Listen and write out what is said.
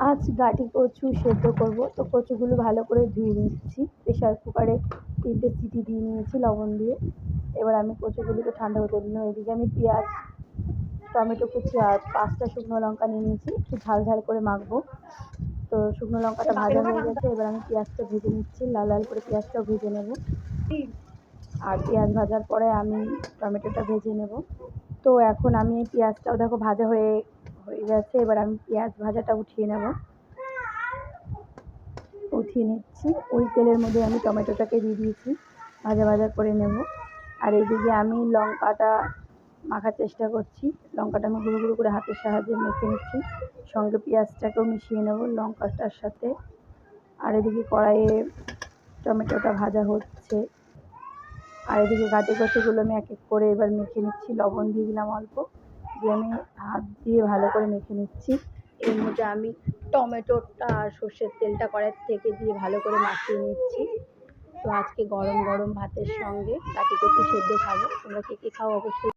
আজ গাটি কচু সেদ্ধ করব, তো কচুগুলো ভালো করে ধুয়ে নিচ্ছি। প্রেশার কুকারে 3টে সিটি দিয়ে নিয়েছি লবণ দিয়ে। এবার আমি কচুগুলোকে ঠান্ডা হতে দিলাম। এদিকে আমি পেঁয়াজ, টমেটো কুচি আর 5টা শুকনো লঙ্কা নিয়ে নিয়েছি, একটু ঝাল ঝাল করে মাখবো। তো শুকনো লঙ্কাটা ভাজা হয়ে গেছে, এবার আমি পেঁয়াজটা ভেজে নিচ্ছি, লাল লাল করে পেঁয়াজটাও ভেজে নেব। আর পেঁয়াজ ভাজার পরে আমি টমেটোটা ভেজে নেব। তো এখন আমি এই পেঁয়াজটাও দেখো ভাজা হয়ে গেছে, এবার আমি পেঁয়াজ ভাজাটা উঠিয়ে নিচ্ছি। ওই তেলের মধ্যে আমি টমেটোটাকে দিয়ে দিয়েছি, ভাজা ভাজা করে নেব। আর এইদিকে আমি লঙ্কাটা মাখার চেষ্টা করছি। লঙ্কাটা আমি গুঁড়ো গুঁড়ো করে হাতের সাহায্যে মেখে নিচ্ছি, সঙ্গে পেঁয়াজটাকেও মিশিয়ে নেব লঙ্কাটার সাথে। আর এদিকে কড়াইয়ে টমেটোটা ভাজা হচ্ছে। আর এদিকে গাটি কচুগুলো আমি এক এক করে এবার মেখে নিচ্ছি। লবণ দিয়ে দিলাম অল্প, দিয়ে আমি হাত দিয়ে ভালো করে মেখে নিচ্ছি। এর মধ্যে আমি টমেটোটা আর সর্ষের তেলটা কড়াই থেকে দিয়ে ভালো করে মাখিয়ে নিচ্ছি। তো আজকে গরম গরম ভাতের সঙ্গে গাটি কচু সেদ্ধ খাবো। তোমরা কে কে খাও অবশ্যই।